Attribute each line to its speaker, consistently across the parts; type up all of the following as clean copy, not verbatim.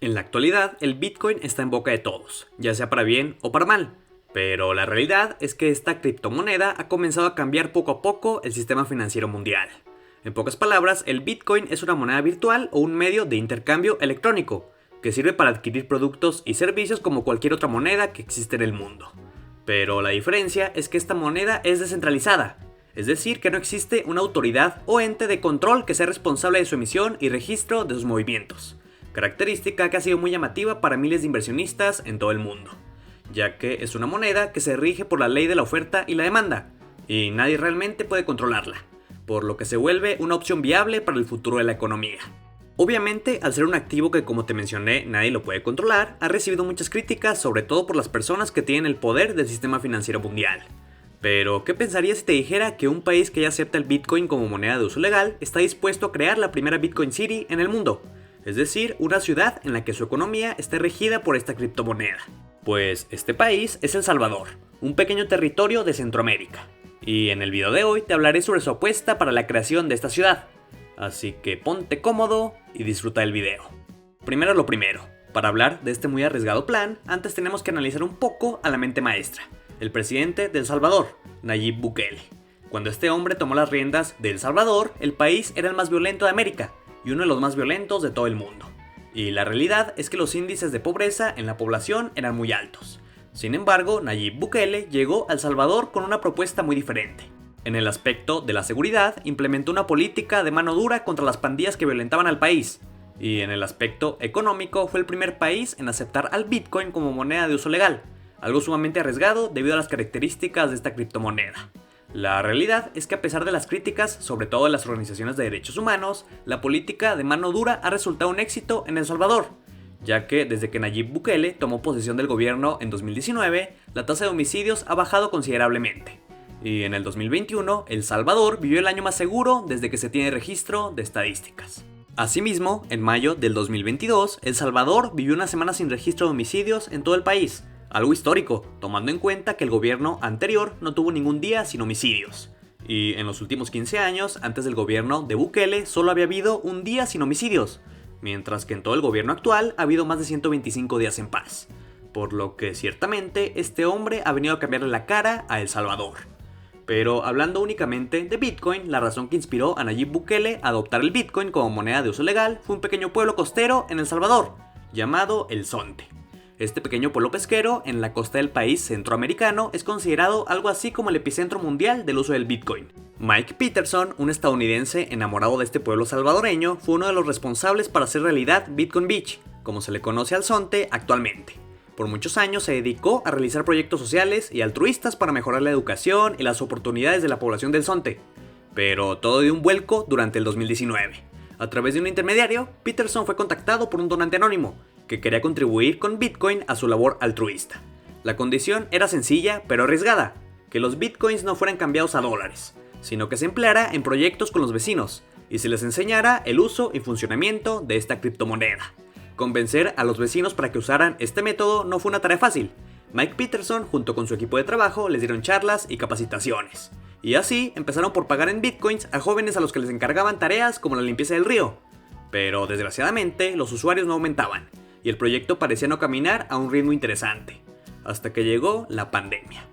Speaker 1: En la actualidad, el Bitcoin está en boca de todos, ya sea para bien o para mal. Pero la realidad es que esta criptomoneda ha comenzado a cambiar poco a poco el sistema financiero mundial. En pocas palabras, el Bitcoin es una moneda virtual o un medio de intercambio electrónico, que sirve para adquirir productos y servicios como cualquier otra moneda que existe en el mundo. Pero la diferencia es que esta moneda es descentralizada, es decir, que no existe una autoridad o ente de control que sea responsable de su emisión y registro de sus movimientos, característica que ha sido muy llamativa para miles de inversionistas en todo el mundo, ya que es una moneda que se rige por la ley de la oferta y la demanda, y nadie realmente puede controlarla, por lo que se vuelve una opción viable para el futuro de la economía. Obviamente, al ser un activo que, como te mencioné, nadie lo puede controlar, ha recibido muchas críticas, sobre todo por las personas que tienen el poder del sistema financiero mundial. Pero, ¿qué pensarías si te dijera que un país que ya acepta el Bitcoin como moneda de uso legal está dispuesto a crear la primera Bitcoin City en el mundo? Es decir, una ciudad en la que su economía esté regida por esta criptomoneda. Pues este país es El Salvador, un pequeño territorio de Centroamérica. Y en el video de hoy te hablaré sobre su apuesta para la creación de esta ciudad. Así que ponte cómodo y disfruta del video. Primero lo primero, para hablar de este muy arriesgado plan, antes tenemos que analizar un poco a la mente maestra, el presidente de El Salvador, Nayib Bukele. Cuando este hombre tomó las riendas de El Salvador, el país era el más violento de América y uno de los más violentos de todo el mundo. Y la realidad es que los índices de pobreza en la población eran muy altos. Sin embargo, Nayib Bukele llegó a El Salvador con una propuesta muy diferente. En el aspecto de la seguridad, implementó una política de mano dura contra las pandillas que violentaban al país. Y en el aspecto económico, fue el primer país en aceptar al Bitcoin como moneda de uso legal, algo sumamente arriesgado debido a las características de esta criptomoneda. La realidad es que a pesar de las críticas, sobre todo de las organizaciones de derechos humanos, la política de mano dura ha resultado un éxito en El Salvador, ya que desde que Nayib Bukele tomó posesión del gobierno en 2019, la tasa de homicidios ha bajado considerablemente. Y en el 2021, El Salvador vivió el año más seguro desde que se tiene registro de estadísticas. Asimismo, en mayo del 2022, El Salvador vivió una semana sin registro de homicidios en todo el país, algo histórico, tomando en cuenta que el gobierno anterior no tuvo ningún día sin homicidios. Y en los últimos 15 años, antes del gobierno de Bukele, solo había habido un día sin homicidios, mientras que en todo el gobierno actual ha habido más de 125 días en paz. Por lo que ciertamente este hombre ha venido a cambiarle la cara a El Salvador. Pero hablando únicamente de Bitcoin, la razón que inspiró a Nayib Bukele a adoptar el Bitcoin como moneda de uso legal fue un pequeño pueblo costero en El Salvador, llamado El Zonte. Este pequeño pueblo pesquero en la costa del país centroamericano es considerado algo así como el epicentro mundial del uso del Bitcoin. Mike Peterson, un estadounidense enamorado de este pueblo salvadoreño, fue uno de los responsables para hacer realidad Bitcoin Beach, como se le conoce al Zonte actualmente. Por muchos años se dedicó a realizar proyectos sociales y altruistas para mejorar la educación y las oportunidades de la población del Zonte. Pero todo dio un vuelco durante el 2019. A través de un intermediario, Peterson fue contactado por un donante anónimo, que quería contribuir con Bitcoin a su labor altruista. La condición era sencilla pero arriesgada, que los Bitcoins no fueran cambiados a dólares, sino que se empleara en proyectos con los vecinos, y se les enseñara el uso y funcionamiento de esta criptomoneda. Convencer a los vecinos para que usaran este método no fue una tarea fácil. Mike Peterson, junto con su equipo de trabajo, les dieron charlas y capacitaciones. Y así empezaron por pagar en Bitcoins a jóvenes a los que les encargaban tareas como la limpieza del río. Pero desgraciadamente, los usuarios no aumentaban, y el proyecto parecía no caminar a un ritmo interesante, hasta que llegó la pandemia.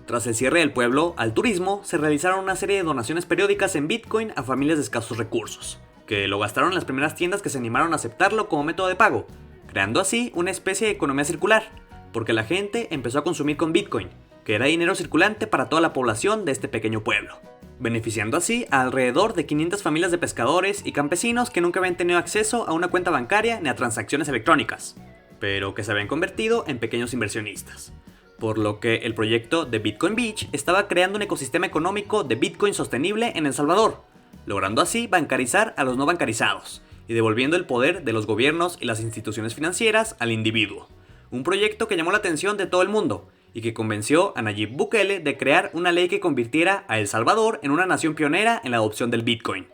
Speaker 1: Tras el cierre del pueblo al turismo, se realizaron una serie de donaciones periódicas en Bitcoin a familias de escasos recursos, que lo gastaron en las primeras tiendas que se animaron a aceptarlo como método de pago, creando así una especie de economía circular, porque la gente empezó a consumir con Bitcoin, que era dinero circulante para toda la población de este pequeño pueblo, beneficiando así a alrededor de 500 familias de pescadores y campesinos que nunca habían tenido acceso a una cuenta bancaria ni a transacciones electrónicas, pero que se habían convertido en pequeños inversionistas. Por lo que el proyecto de Bitcoin Beach estaba creando un ecosistema económico de Bitcoin sostenible en El Salvador, logrando así bancarizar a los no bancarizados y devolviendo el poder de los gobiernos y las instituciones financieras al individuo. Un proyecto que llamó la atención de todo el mundo y que convenció a Nayib Bukele de crear una ley que convirtiera a El Salvador en una nación pionera en la adopción del Bitcoin.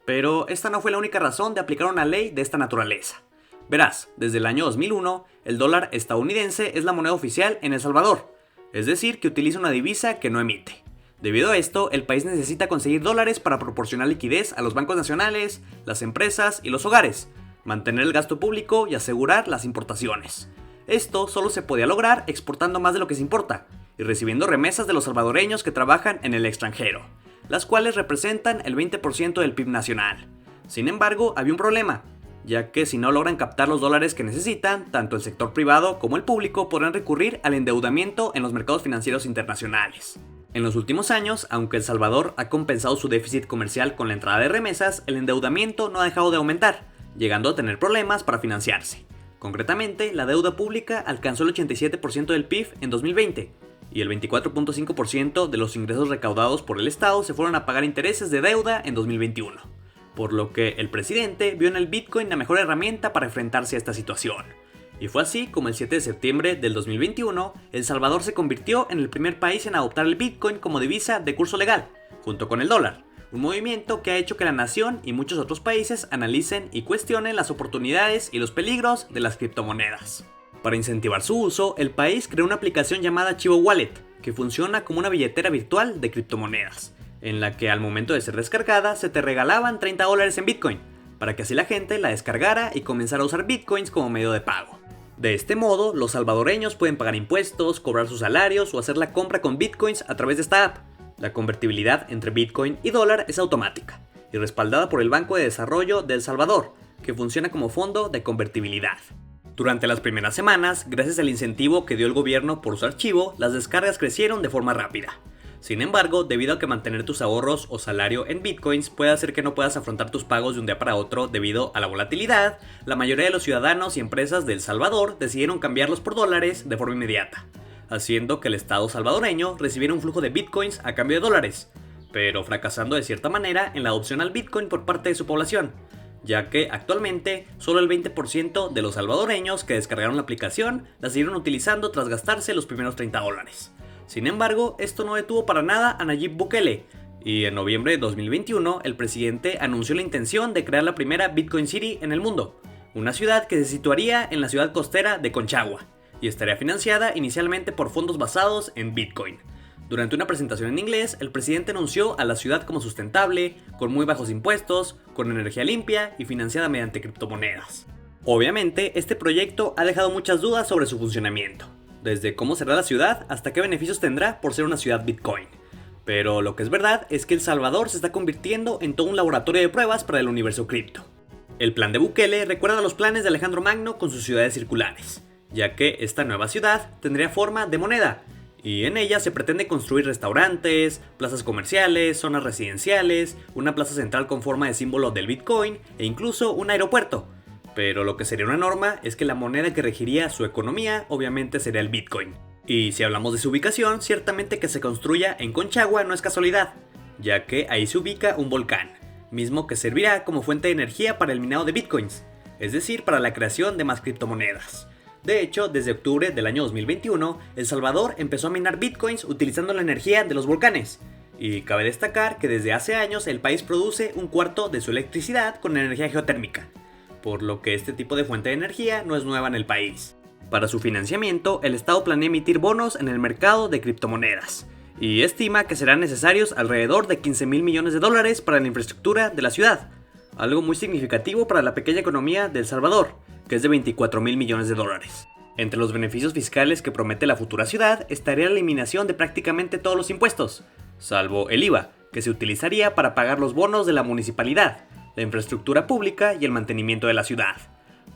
Speaker 1: Pero esta no fue la única razón de aplicar una ley de esta naturaleza. Verás, desde el año 2001, el dólar estadounidense es la moneda oficial en El Salvador, es decir, que utiliza una divisa que no emite. Debido a esto, el país necesita conseguir dólares para proporcionar liquidez a los bancos nacionales, las empresas y los hogares, mantener el gasto público y asegurar las importaciones. Esto solo se podía lograr exportando más de lo que se importa y recibiendo remesas de los salvadoreños que trabajan en el extranjero, las cuales representan el 20% del PIB nacional. Sin embargo, había un problema, ya que si no logran captar los dólares que necesitan, tanto el sector privado como el público podrán recurrir al endeudamiento en los mercados financieros internacionales. En los últimos años, aunque El Salvador ha compensado su déficit comercial con la entrada de remesas, el endeudamiento no ha dejado de aumentar, llegando a tener problemas para financiarse. Concretamente, la deuda pública alcanzó el 87% del PIB en 2020, y el 24.5% de los ingresos recaudados por el Estado se fueron a pagar intereses de deuda en 2021. Por lo que el presidente vio en el Bitcoin la mejor herramienta para enfrentarse a esta situación. Y fue así como el 7 de septiembre del 2021, El Salvador se convirtió en el primer país en adoptar el Bitcoin como divisa de curso legal, junto con el dólar, un movimiento que ha hecho que la nación y muchos otros países analicen y cuestionen las oportunidades y los peligros de las criptomonedas. Para incentivar su uso, el país creó una aplicación llamada Chivo Wallet, que funciona como una billetera virtual de criptomonedas, en la que al momento de ser descargada se te regalaban $30 en Bitcoin, para que así la gente la descargara y comenzara a usar Bitcoins como medio de pago. De este modo, los salvadoreños pueden pagar impuestos, cobrar sus salarios o hacer la compra con Bitcoins a través de esta app. La convertibilidad entre Bitcoin y dólar es automática y respaldada por el Banco de Desarrollo de El Salvador, que funciona como fondo de convertibilidad. Durante las primeras semanas, gracias al incentivo que dio el gobierno por su archivo, las descargas crecieron de forma rápida. Sin embargo, debido a que mantener tus ahorros o salario en bitcoins puede hacer que no puedas afrontar tus pagos de un día para otro debido a la volatilidad, la mayoría de los ciudadanos y empresas de El Salvador decidieron cambiarlos por dólares de forma inmediata, haciendo que el Estado salvadoreño recibiera un flujo de bitcoins a cambio de dólares, pero fracasando de cierta manera en la adopción al bitcoin por parte de su población, ya que actualmente solo el 20% de los salvadoreños que descargaron la aplicación la siguieron utilizando tras gastarse los primeros $30. Sin embargo, esto no detuvo para nada a Nayib Bukele, y en noviembre de 2021 el presidente anunció la intención de crear la primera Bitcoin City en el mundo, una ciudad que se situaría en la ciudad costera de Conchagua, y estaría financiada inicialmente por fondos basados en Bitcoin. Durante una presentación en inglés, el presidente anunció a la ciudad como sustentable, con muy bajos impuestos, con energía limpia y financiada mediante criptomonedas. Obviamente, este proyecto ha dejado muchas dudas sobre su funcionamiento, desde cómo será la ciudad hasta qué beneficios tendrá por ser una ciudad Bitcoin. Pero lo que es verdad es que El Salvador se está convirtiendo en todo un laboratorio de pruebas para el universo cripto. El plan de Bukele recuerda los planes de Alejandro Magno con sus ciudades circulares, ya que esta nueva ciudad tendría forma de moneda, y en ella se pretende construir restaurantes, plazas comerciales, zonas residenciales, una plaza central con forma de símbolo del Bitcoin e incluso un aeropuerto. Pero lo que sería una norma es que la moneda que regiría su economía obviamente sería el Bitcoin. Y si hablamos de su ubicación, ciertamente que se construya en Conchagua no es casualidad, ya que ahí se ubica un volcán, mismo que servirá como fuente de energía para el minado de Bitcoins, es decir, para la creación de más criptomonedas. De hecho, desde octubre del año 2021, El Salvador empezó a minar Bitcoins utilizando la energía de los volcanes. Y cabe destacar que desde hace años el país produce un cuarto de su electricidad con energía geotérmica, por lo que este tipo de fuente de energía no es nueva en el país. Para su financiamiento, el Estado planea emitir bonos en el mercado de criptomonedas, y estima que serán necesarios alrededor de $15,000 millones para la infraestructura de la ciudad, algo muy significativo para la pequeña economía de El Salvador, que es de $24,000 millones. Entre los beneficios fiscales que promete la futura ciudad estaría la eliminación de prácticamente todos los impuestos, salvo el IVA, que se utilizaría para pagar los bonos de la municipalidad, la infraestructura pública y el mantenimiento de la ciudad,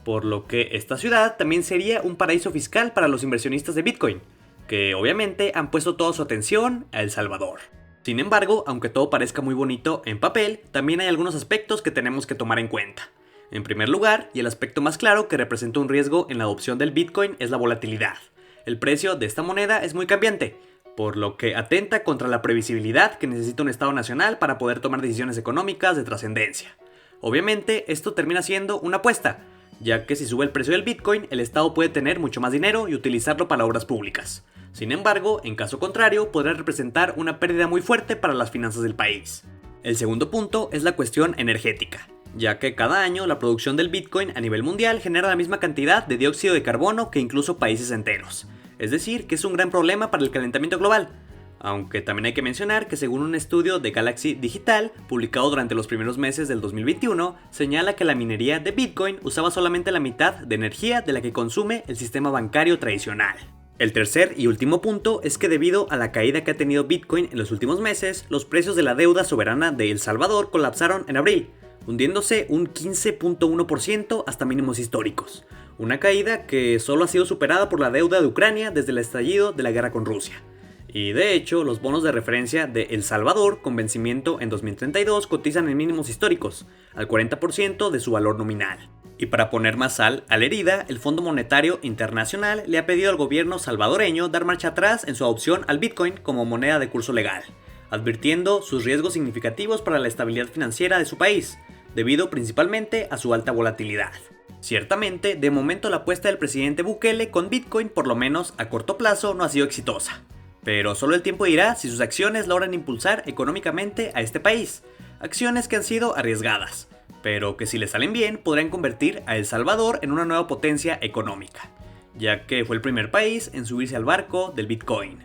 Speaker 1: por lo que esta ciudad también sería un paraíso fiscal para los inversionistas de Bitcoin, que obviamente han puesto toda su atención a El Salvador. Sin embargo, aunque todo parezca muy bonito en papel, también hay algunos aspectos que tenemos que tomar en cuenta. En primer lugar, y el aspecto más claro que representa un riesgo en la adopción del Bitcoin es la volatilidad. El precio de esta moneda es muy cambiante, por lo que atenta contra la previsibilidad que necesita un Estado nacional para poder tomar decisiones económicas de trascendencia. Obviamente, esto termina siendo una apuesta, ya que si sube el precio del Bitcoin, el Estado puede tener mucho más dinero y utilizarlo para obras públicas. Sin embargo, en caso contrario, podrá representar una pérdida muy fuerte para las finanzas del país. El segundo punto es la cuestión energética, ya que cada año la producción del Bitcoin a nivel mundial genera la misma cantidad de dióxido de carbono que incluso países enteros. Es decir, que es un gran problema para el calentamiento global, Aunque también hay que mencionar que según un estudio de Galaxy Digital, publicado durante los primeros meses del 2021, señala que la minería de Bitcoin usaba solamente la mitad de energía de la que consume el sistema bancario tradicional. El tercer y último punto es que debido a la caída que ha tenido Bitcoin en los últimos meses, los precios de la deuda soberana de El Salvador colapsaron en abril, hundiéndose un 15.1% hasta mínimos históricos. Una caída que solo ha sido superada por la deuda de Ucrania desde el estallido de la guerra con Rusia. Y de hecho, los bonos de referencia de El Salvador con vencimiento en 2032 cotizan en mínimos históricos, al 40% de su valor nominal. Y para poner más sal a la herida, el Fondo Monetario Internacional le ha pedido al gobierno salvadoreño dar marcha atrás en su adopción al Bitcoin como moneda de curso legal, advirtiendo sus riesgos significativos para la estabilidad financiera de su país, debido principalmente a su alta volatilidad. Ciertamente, de momento la apuesta del presidente Bukele con Bitcoin, por lo menos a corto plazo, no ha sido exitosa. Pero solo el tiempo dirá si sus acciones logran impulsar económicamente a este país, acciones que han sido arriesgadas, pero que si le salen bien podrán convertir a El Salvador en una nueva potencia económica, ya que fue el primer país en subirse al barco del Bitcoin.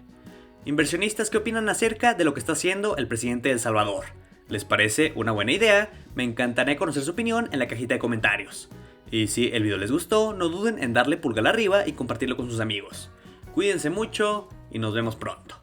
Speaker 1: Inversionistas, ¿qué opinan acerca de lo que está haciendo el presidente de El Salvador? ¿Les parece una buena idea? Me encantaría conocer su opinión en la cajita de comentarios. Y si el video les gustó, no duden en darle pulgar arriba y compartirlo con sus amigos. Cuídense mucho y nos vemos pronto.